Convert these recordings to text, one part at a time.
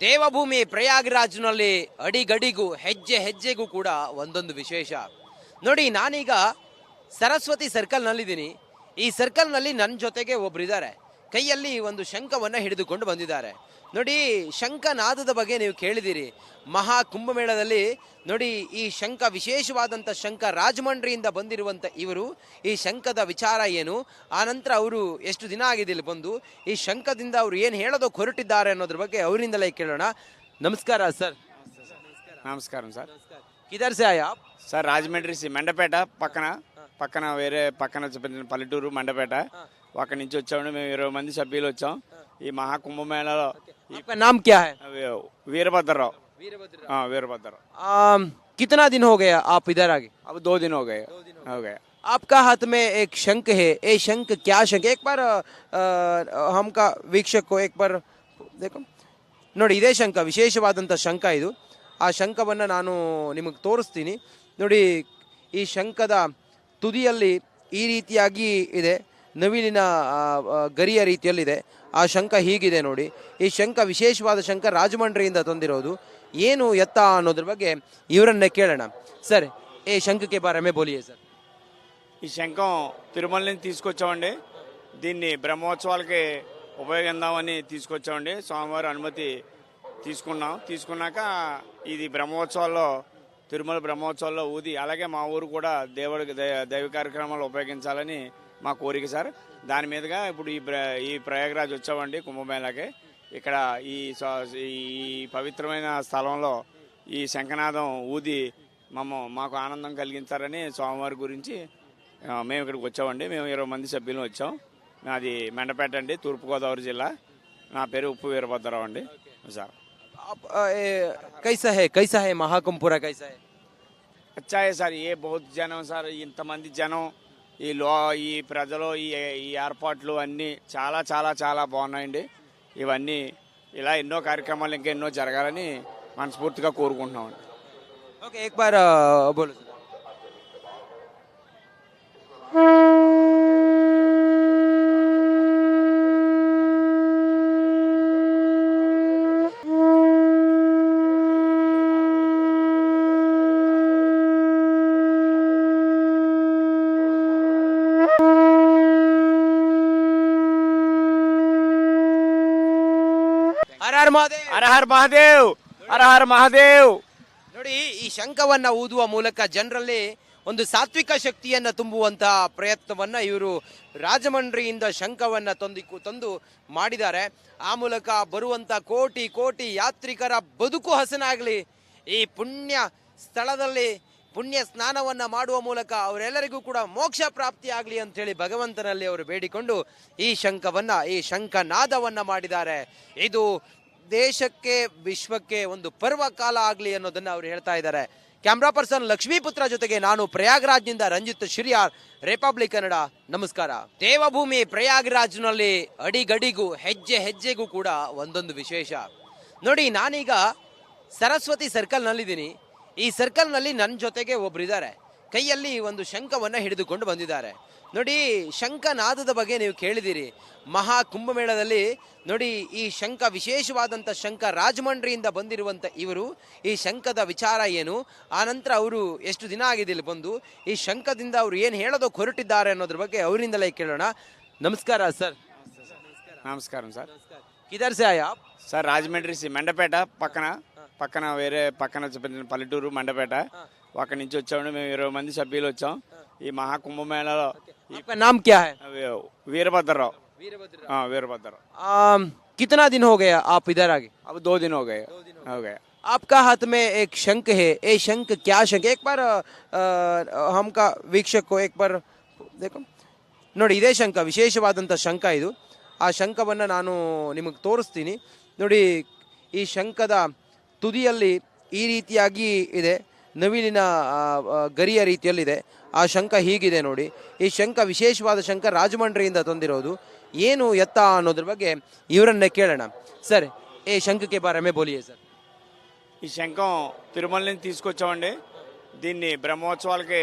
ದೇವಭೂಮಿ ಪ್ರಯಾಗ್ರಾಜ್ನಲ್ಲಿ ಅಡಿಗಡಿಗೂ ಹೆಜ್ಜೆ ಹೆಜ್ಜೆಗೂ ಕೂಡ ಒಂದೊಂದು ವಿಶೇಷ. ನೋಡಿ, ನಾನೀಗ ಸರಸ್ವತಿ ಸರ್ಕಲ್ನಲ್ಲಿದ್ದೀನಿ. ಈ ಸರ್ಕಲ್ನಲ್ಲಿ ನನ್ನ ಜೊತೆಗೆ ಒಬ್ಬರಿದ್ದಾರೆ. ಕೈಯಲ್ಲಿ ಒಂದು ಶಂಖವನ್ನು ಹಿಡಿದುಕೊಂಡು ಬಂದಿದ್ದಾರೆ. ನೋಡಿ, ಶಂಖನಾದದ ಬಗ್ಗೆ ನೀವು ಕೇಳಿದಿರಿ. ಮಹಾ ಕುಂಭಮೇಳದಲ್ಲಿ ನೋಡಿ, ಈ ಶಂಖ ವಿಶೇಷವಾದಂಥ ಶಂಖ ರಾಜಮಂಡ್ರಿಯಿಂದ ಬಂದಿರುವಂಥ ಇವರು ಈ ಶಂಖದ ವಿಚಾರ ಏನು, ಆನಂತರ ಅವರು ಎಷ್ಟು ದಿನ ಆಗಿದೆ ಇಲ್ಲಿ ಬಂದು, ಈ ಶಂಖದಿಂದ ಅವರು ಏನು ಹೇಳೋದಕ್ಕೆ ಹೊರಟಿದ್ದಾರೆ ಅನ್ನೋದ್ರ ಬಗ್ಗೆ ಅವರಿಂದಲೇ ಕೇಳೋಣ. ನಮಸ್ಕಾರ ಸರ್. నమస్కారం సార్. కిధర్ సే ఆయా ఆప్? సార్ రాజమండ్రి మండపేట పక్కన వేరే పక్కన పల్లెటూరు మండపేట. అక్కడి నుంచి వచ్చాము. మేము 20 మంది సభ్యులు వచ్చాం. ఈ మహాకుంభమేళలో आपका नाम क्या है? వీరభద్రరావు. వీరభద్రరావు. कितना दिन हो गया आप इधर आगे? अब 2 दिन हो गए. आपका हाथ में एक शंख है. ये शंख क्या शंख? एक बार हमका ವೀಕ್ಷಕ को एक बार देखो. ನೋಡಿ, ಇದೇ ಶಂಖ, ವಿಶೇಷವಾದಂಥ ಶಂಖ ಇದು. ಆ ಶಂಖವನ್ನು ನಾನು ನಿಮಗೆ ತೋರಿಸ್ತೀನಿ. ನೋಡಿ, ಈ ಶಂಖದ ತುದಿಯಲ್ಲಿ ಈ ರೀತಿಯಾಗಿ ಇದೆ, ನವಿಲಿನ ಗರಿಯ ರೀತಿಯಲ್ಲಿದೆ. ಆ ಶಂಖ ಹೀಗಿದೆ ನೋಡಿ. ಈ ಶಂಖ ವಿಶೇಷವಾದ ಶಂಖ ರಾಜಮಂಡ್ರಿಯಿಂದ ತಂದಿರೋದು. ಏನು ಎತ್ತ ಅನ್ನೋದ್ರ ಬಗ್ಗೆ ಇವರನ್ನೇ ಕೇಳೋಣ. ಸರ್, ಈ ಶಂಖಕ್ಕೆ ಬಾರೆ ಮೇ ಬೋಲಿಯೇ ಸರ್. ఈ శంఖం తిరుమల నుంచి తీసుకొచ్చామండి. దీన్ని బ్రహ్మోత్సవాలకి ఉపయోగిద్దామని తీసుకొచ్చామండి. స్వామివారి అనుమతి తీసుకున్నాక ఇది బ్రహ్మోత్సవాల్లో, తిరుమల బ్రహ్మోత్సవాల్లో ఊది, అలాగే మా ఊరు కూడా దైవ కార్యక్రమాలు ఉపయోగించాలని మా కోరిక సార్. దాని మీదుగా ఇప్పుడు ఈ ప్రయాగరాజ్ వచ్చామండి కుంభమేళాకి. ఇక్కడ ఈ పవిత్రమైన స్థలంలో ఈ శంఖనాదం ఊది మాకు ఆనందం కలిగించారని స్వామివారి గురించి మేము ఇక్కడికి వచ్చామండి. మేము 20 మంది సభ్యులు వచ్చాం. నాది మెండపేట అండి, తూర్పుగోదావరి జిల్లా. నా పేరు ఉప్పు వీరభద్రరావు అండి సార్. कैसा है महाकुंभ पूरा कैसा है? अच्छा है సార్. ఏ बहुत జనం సార్, ఇంతమంది జనం, ఈ ప్రజలు, ఈ ఏర్పాట్లు అన్నీ చాలా చాలా చాలా బాగున్నాయండి. ఇవన్నీ ఇలా ఎన్నో కార్యక్రమాలు ఇంకా ఎన్నో జరగాలని మనస్ఫూర్తిగా కోరుకుంటున్నామండి. ఓకే, एक बार बोलो. ಹರ ಹರ ಮಹಾದೇವ್, ಹರ ಹರ ಮಹಾದೇವ್. ನೋಡಿ, ಈ ಶಂಖವನ್ನ ಊದುವ ಮೂಲಕ ಜನರಲ್ಲಿ ಒಂದು ಸಾತ್ವಿಕ ಶಕ್ತಿಯನ್ನ ತುಂಬುವಂತಹ ಪ್ರಯತ್ನವನ್ನ ಇವರು ರಾಜಮಂಡ್ರಿಯಿಂದ ಶಂಖವನ್ನ ತಂದು ಮಾಡಿದ್ದಾರೆ. ಆ ಮೂಲಕ ಬರುವಂತ ಕೋಟಿ ಕೋಟಿ ಯಾತ್ರಿಕರ ಬದುಕು ಹಸನಾಗಲಿ, ಈ ಪುಣ್ಯ ಸ್ಥಳದಲ್ಲಿ ಪುಣ್ಯ ಸ್ನಾನವನ್ನ ಮಾಡುವ ಮೂಲಕ ಅವರೆಲ್ಲರಿಗೂ ಕೂಡ ಮೋಕ್ಷ ಪ್ರಾಪ್ತಿ ಆಗಲಿ ಅಂತ ಹೇಳಿ ಭಗವಂತನಲ್ಲಿ ಅವರು ಬೇಡಿಕೊಂಡು ಈ ಶಂಖವನ್ನ, ಈ ಶಂಖನಾದವನ್ನ ಮಾಡಿದ್ದಾರೆ. ಇದು ದೇಶಕ್ಕೆ, ವಿಶ್ವಕ್ಕೆ ಒಂದು ಪರ್ವ ಕಾಲ ಆಗಲಿ ಅನ್ನೋದನ್ನ ಅವರು ಹೇಳ್ತಾ ಇದ್ದಾರೆ. ಕ್ಯಾಮ್ರಾ ಪರ್ಸನ್ ಲಕ್ಷ್ಮೀಪುತ್ರ ಜೊತೆಗೆ ನಾನು ಪ್ರಯಾಗ್ರಾಜ್ನಿಂದ ರಂಜಿತ್ ಶಿರಿಯಾರ್, ರಿಪಬ್ಲಿಕ್ ಕನ್ನಡ. ನಮಸ್ಕಾರ. ದೇವಭೂಮಿ ಪ್ರಯಾಗ್ರಾಜ್ನಲ್ಲಿ ಅಡಿಗಡಿಗೂ ಹೆಜ್ಜೆ ಹೆಜ್ಜೆಗೂ ಕೂಡ ಒಂದೊಂದು ವಿಶೇಷ. ನೋಡಿ, ನಾನೀಗ ಸರಸ್ವತಿ ಸರ್ಕಲ್ನಲ್ಲಿದ್ದೀನಿ. ಈ ಸರ್ಕಲ್ನಲ್ಲಿ ನನ್ನ ಜೊತೆಗೆ ಒಬ್ಬರಿದ್ದಾರೆ. ಕೈಯಲ್ಲಿ ಒಂದು ಶಂಖವನ್ನು ಹಿಡಿದುಕೊಂಡು ಬಂದಿದ್ದಾರೆ. ನೋಡಿ, ಶಂಖನಾದದ ಬಗ್ಗೆ ನೀವು ಕೇಳಿದಿರಿ. ಮಹಾ ಕುಂಭಮೇಳದಲ್ಲಿ ನೋಡಿ, ಈ ಶಂಖ ವಿಶೇಷವಾದಂಥ ಶಂಖ ರಾಜಮಂಡ್ರಿಯಿಂದ ಬಂದಿರುವಂಥ ಇವರು ಈ ಶಂಖದ ವಿಚಾರ ಏನು, ಆನಂತರ ಅವರು ಎಷ್ಟು ದಿನ ಆಗಿದೆ ಇಲ್ಲಿ ಬಂದು, ಈ ಶಂಖದಿಂದ ಅವರು ಏನು ಹೇಳೋದಕ್ಕೆ ಹೊರಟಿದ್ದಾರೆ ಅನ್ನೋದ್ರ ಬಗ್ಗೆ ಅವರಿಂದಲೇ ಕೇಳೋಣ. ನಮಸ್ಕಾರ ಸರ್. నమస్కారం సార్. కిధర్ సే ఆయా ఆప్? సార్ రాజమండ్రి మండపేట పక్కన వేరే పక్కన పల్లెటూరు మండపేట. అక్కడి నుంచి వచ్చాము. మేము 20 మంది సభ్యులు వచ్చాం. ఈ మహాకుంభమేళలో आपका नाम क्या है? వీరభద్రరావు. వీరభద్రరావు. कितना दिन हो गया आप इधर आगे? अब 2 दिन हो गए. आपका हाथ में एक शंख है. ये शंख क्या शंख? एक बार हमका ವೀಕ್ಷಕ को एक बार देखो. ನೋಡಿ, ಇದೇ ಶಂಖ, ವಿಶೇಷವಾದಂಥ ಶಂಖ ಇದು. ಆ ಶಂಖವನ್ನು ನಾನು ನಿಮಗೆ ತೋರಿಸ್ತೀನಿ. ನೋಡಿ, ಈ ಶಂಖದ ತುದಿಯಲ್ಲಿ ಈ ರೀತಿಯಾಗಿ ಇದೆ, ನವಿಲಿನ ಗರಿಯ ರೀತಿಯಲ್ಲಿದೆ. ಆ ಶಂಖ ಹೀಗಿದೆ ನೋಡಿ. ಈ ಶಂಖ ವಿಶೇಷವಾದ ಶಂಖ ರಾಜಮಂಡ್ರಿಯಿಂದ ತಂದಿರೋದು. ಏನು ಎತ್ತ ಅನ್ನೋದ್ರ ಬಗ್ಗೆ ಇವರನ್ನೇ ಕೇಳೋಣ. ಸರ್, ಈ ಶಂಖಕ್ಕೆ ಬಾರೆ ಮೇ ಬೋಲಿಯೇ ಸರ್. ఈ శంఖం తిరుమల నుంచి తీసుకొచ్చామండి. దీన్ని బ్రహ్మోత్సవాలకి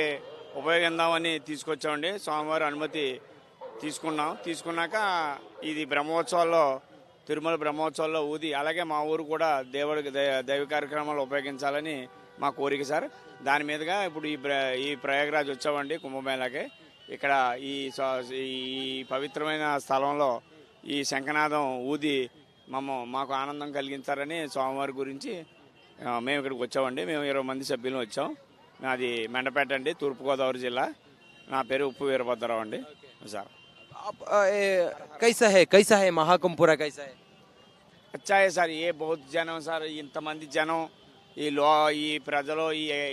ఉపయోగిద్దామని తీసుకొచ్చామండి. స్వామివారి అనుమతి తీసుకున్నాక ఇది బ్రహ్మోత్సవాల్లో, తిరుమల బ్రహ్మోత్సవాల్లో ఊది అలాగే మా ఊరు కూడా దైవ కార్యక్రమాలు ఉపయోగించాలని మా కోరిక సార్. దాని మీదుగా ఇప్పుడు ఈ ప్రయాగరాజ్ వచ్చామండి కుంభమేళాకి. ఇక్కడ ఈ పవిత్రమైన స్థలంలో ఈ శంఖనాదం ఊది మాకు ఆనందం కలిగించారని స్వామివారి గురించి మేము ఇక్కడికి వచ్చామండి. మేము 20 మంది సభ్యులు వచ్చాం. నాది మెండపేట అండి, తూర్పుగోదావరి జిల్లా. నా పేరు ఉప్పు వీరభద్రరావు అండి సార్. आप कैसा है महाकुंभ पूरा कैसा है? अच्छा है సార్. ఏ బహుత్ జనం సార్, ఇంతమంది జనం, ఈ ప్రజలు,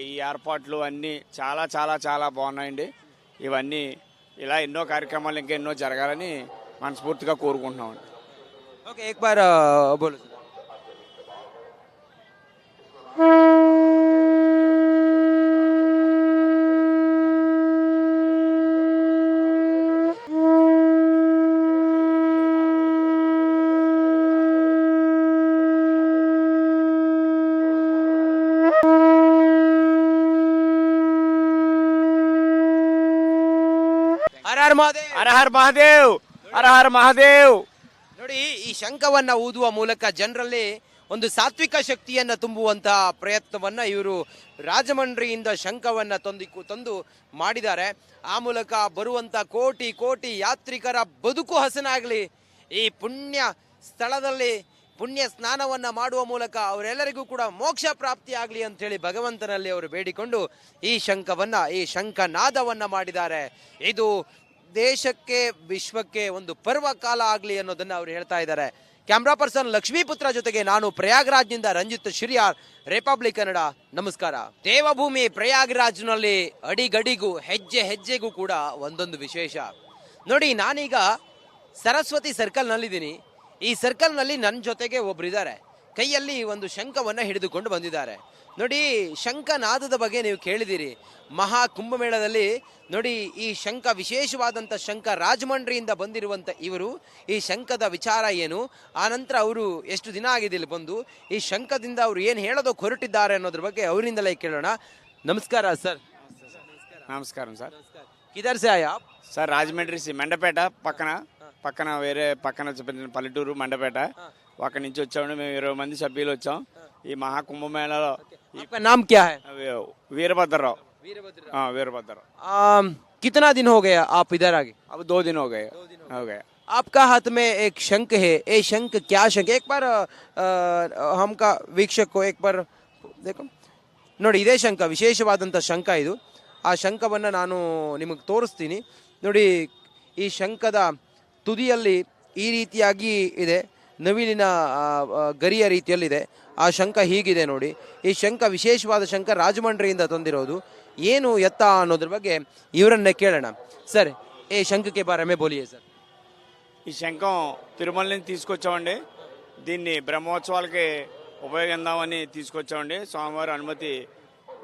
ఈ ఏర్పాట్లు అన్నీ చాలా చాలా చాలా బాగున్నాయండి. ఇవన్నీ ఇలా ఎన్నో కార్యక్రమాలు ఇంకా ఎన్నో జరగాలని మనస్ఫూర్తిగా కోరుకుంటున్నామండి. ओके एक बार बोलो. हर हर महादेव. ಹರ ಹರ ಮಹಾದೇವ್, ಹರ ಹರ ಮಹಾದೇವ್. ನೋಡಿ, ಈ ಶಂಖವನ್ನ ಊದುವ ಮೂಲಕ ಜನರಲ್ಲಿ ಒಂದು ಸಾತ್ವಿಕ ಶಕ್ತಿಯನ್ನ ತುಂಬುವಂತಹ ಪ್ರಯತ್ನವನ್ನ ಇವರು ರಾಜಮಂಡ್ರಿಯಿಂದ ಶಂಖವನ್ನ ತಂದು ಮಾಡಿದ್ದಾರೆ. ಆ ಮೂಲಕ ಬರುವಂತ ಕೋಟಿ ಕೋಟಿ ಯಾತ್ರಿಕರ ಬದುಕು ಹಸನಾಗಲಿ, ಈ ಪುಣ್ಯ ಸ್ಥಳದಲ್ಲಿ ಪುಣ್ಯ ಸ್ನಾನವನ್ನ ಮಾಡುವ ಮೂಲಕ ಅವರೆಲ್ಲರಿಗೂ ಕೂಡ ಮೋಕ್ಷ ಪ್ರಾಪ್ತಿ ಆಗಲಿ ಅಂತ ಹೇಳಿ ಭಗವಂತನಲ್ಲಿ ಅವರು ಬೇಡಿಕೊಂಡು ಈ ಶಂಖನಾದವನ್ನ ಮಾಡಿದ್ದಾರೆ. ಇದು ದೇಶಕ್ಕೆ ವಿಶ್ವಕ್ಕೆ ಒಂದು ಪರ್ವಕಾಲ ಆಗಲಿ ಅನ್ನೋದನ್ನ ಅವರು ಹೇಳ್ತಾ ಇದ್ದಾರೆ. ಕ್ಯಾಮ್ರಾ ಪರ್ಸನ್ ಲಕ್ಷ್ಮೀಪುತ್ರ ಜೊತೆಗೆ ನಾನು ಪ್ರಯಾಗ್ರಾಜ್ನಿಂದ ರಂಜಿತ್ ಶಿರಿಯಾರ್, ರಿಪಬ್ಲಿಕ್ ಕನ್ನಡ. ನಮಸ್ಕಾರ. ದೇವಭೂಮಿ ಪ್ರಯಾಗ್ರಾಜ್ನಲ್ಲಿ ಅಡಿಗಡಿಗೂ ಹೆಜ್ಜೆ ಹೆಜ್ಜೆಗೂ ಕೂಡ ಒಂದೊಂದು ವಿಶೇಷ. ನೋಡಿ, ನಾನೀಗ ಸರಸ್ವತಿ ಸರ್ಕಲ್ನಲ್ಲಿದ್ದೀನಿ. ಈ ಸರ್ಕಲ್ನಲ್ಲಿ ನನ್ನ ಜೊತೆಗೆ ಒಬ್ಬರಿದ್ದಾರೆ. ಕೈಯಲ್ಲಿ ಒಂದು ಶಂಖವನ್ನ ಹಿಡಿದುಕೊಂಡು ಬಂದಿದ್ದಾರೆ. ನೋಡಿ, ಶಂಖನಾದದ ಬಗ್ಗೆ ನೀವು ಕೇಳಿದಿರಿ. ಮಹಾ ಕುಂಭಮೇಳದಲ್ಲಿ ನೋಡಿ, ಈ ಶಂಖ ವಿಶೇಷವಾದಂಥ ಶಂಖ ರಾಜಮಂಡ್ರಿಯಿಂದ ಬಂದಿರುವಂಥ ಇವರು ಈ ಶಂಖದ ವಿಚಾರ ಏನು, ಆ ನಂತರ ಅವರು ಎಷ್ಟು ದಿನ ಆಗಿದೆ ಇಲ್ಲಿ ಬಂದು, ಈ ಶಂಖದಿಂದ ಅವರು ಏನು ಹೇಳೋದಕ್ಕೆ ಹೊರಟಿದ್ದಾರೆ ಅನ್ನೋದ್ರ ಬಗ್ಗೆ ಅವರಿಂದಲೇ ಕೇಳೋಣ. ನಮಸ್ಕಾರ ಸರ್. నమస్కారం సార్. కిధర్ సే ఆయా ఆప్? సార్ రాజమండ్రి మెండపేట పక్కన వేరే పక్కన పల్లెటూరు మండపేట. అక్కడి నుంచి వచ్చామండి. మేము 20 మంది సభ్యులు వచ్చాం. ఈ మహాకుంభమేళలో आपका नाम क्या है? వీరభద్రరావు. वीरभद्र. हाँ, वीरभद्रराव. कितना दिन हो गया आप इधर आगे? अब 2 दिन हो गए. आपका हाथ में एक शंख है. ये शंख क्या शंख? एक बार हमका ವೀಕ್ಷಕ को एक बार देखो. ನೋಡಿ, ಇದೇ ಶಂಖ, ವಿಶೇಷವಾದಂಥ ಶಂಖ ಇದು. ಆ ಶಂಖವನ್ನು ನಾನು ನಿಮಗೆ ತೋರಿಸ್ತೀನಿ. ನೋಡಿ, ಈ ಶಂಖದ ತುದಿಯಲ್ಲಿ ಈ ರೀತಿಯಾಗಿ ಇದೆ, ನವಿಲಿನ ಗರಿಯ ರೀತಿಯಲ್ಲಿದೆ. ಆ ಶಂಖ ಹೀಗಿದೆ ನೋಡಿ. ಈ ಶಂಖ ವಿಶೇಷವಾದ ಶಂಖ ರಾಜಮಂಡ್ರಿಯಿಂದ ತಂದಿರೋದು. ಏನು ಎತ್ತ ಅನ್ನೋದ್ರ ಬಗ್ಗೆ ಇವರನ್ನೇ ಕೇಳೋಣ. ಸರ್, ಈ ಶಂಖಕ್ಕೆ ಬಾರೆ ಮೇ ಬೋಲಿಯೇ ಸರ್. ఈ శంఖం తిరుమల నుంచి తీసుకొచ్చామండి. దీన్ని బ్రహ్మోత్సవాలకి ఉపయోగిద్దామని తీసుకొచ్చామండి. స్వామివారి అనుమతి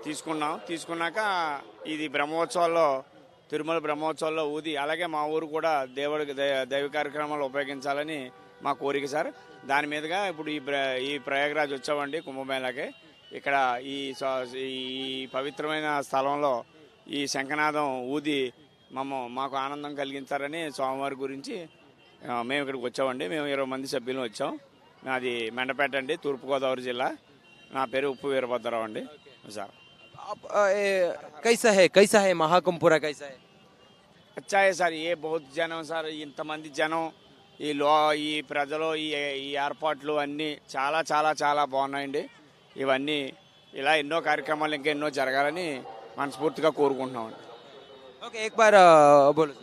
తీసుకున్నాక ఇది తిరుమల బ్రహ్మోత్సవాల్లో ఊది అలాగే మా ఊరు కూడా దైవ కార్యక్రమాలు ఉపయోగించాలని మా కోరిక సార్. దాని మీదుగా ఇప్పుడు ఈ ప్రయాగరాజ్ వచ్చామండి కుంభమేళాకి. ఇక్కడ ఈ పవిత్రమైన స్థలంలో ఈ శంఖనాదం ఊది మాకు ఆనందం కలిగించారని స్వామివారి గురించి మేము ఇక్కడికి వచ్చామండి. మేము 20 మంది సభ్యులు వచ్చాం. నాది మెండపేట అండి, తూర్పుగోదావరి జిల్లా. నా పేరు ఉప్పు వీరభద్రరావు అండి సార్. आप कैसा है महाकुंभ पूरा कैसा है? अच्छा है సార్. ఏ బహుత్ జనం సార్, ఇంతమంది జనం, ఈ ప్రజలు, ఈ ఏర్పాట్లు అన్నీ చాలా చాలా చాలా బాగున్నాయండి. ఇవన్నీ ఇలా ఎన్నో కార్యక్రమాలు ఇంకా ఎన్నో జరగాలని మనస్ఫూర్తిగా కోరుకుంటున్నామండి. ओके एक बार बोलो.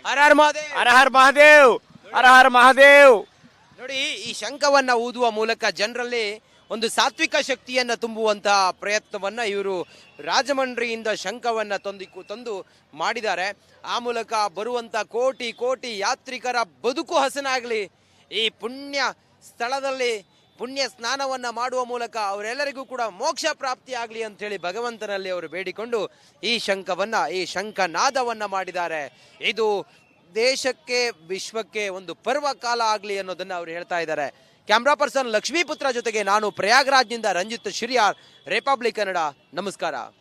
हर हर महादेव. ಹರ ಹರ ಮಹಾದೇವ್, ಹರ ಹರ ಮಹಾದೇವ್. ನೋಡಿ, ಈ ಶಂಖವನ್ನ ಊದುವ ಮೂಲಕ ಜನರಲ್ಲಿ ಒಂದು ಸಾತ್ವಿಕ ಶಕ್ತಿಯನ್ನ ತುಂಬುವಂತಹ ಪ್ರಯತ್ನವನ್ನ ಇವರು ರಾಜಮಂಡ್ರಿಯಿಂದ ಶಂಖವನ್ನ ತಂದು ಮಾಡಿದ್ದಾರೆ. ಆ ಮೂಲಕ ಬರುವಂತ ಕೋಟಿ ಕೋಟಿ ಯಾತ್ರಿಕರ ಬದುಕು ಹಸನಾಗಲಿ, ಈ ಪುಣ್ಯ ಸ್ಥಳದಲ್ಲಿ ಪುಣ್ಯ ಸ್ನಾನವನ್ನ ಮಾಡುವ ಮೂಲಕ ಅವರೆಲ್ಲರಿಗೂ ಕೂಡ ಮೋಕ್ಷ ಪ್ರಾಪ್ತಿ ಆಗಲಿ ಅಂತ ಹೇಳಿ ಭಗವಂತನಲ್ಲಿ ಅವರು ಬೇಡಿಕೊಂಡು ಈ ಶಂಖವನ್ನ, ಈ ಶಂಖನಾದವನ್ನ ಮಾಡಿದ್ದಾರೆ. ಇದು ದೇಶಕ್ಕೆ, ವಿಶ್ವಕ್ಕೆ ಒಂದು ಪರ್ವಕಾಲ ಆಗಲಿ ಅನ್ನೋದನ್ನ ಅವರು ಹೇಳ್ತಾ ಇದ್ದಾರೆ. ಕ್ಯಾಮ್ರಾ ಪರ್ಸನ್ ಲಕ್ಷ್ಮೀಪುತ್ರ ಜೊತೆಗೆ ನಾನು ಪ್ರಯಾಗ್ರಾಜ್ನಿಂದ ರಂಜಿತ್ ಶಿರಿಯಾರ್, ರಿಪಬ್ಲಿಕ್ ಕನ್ನಡ. ನಮಸ್ಕಾರ.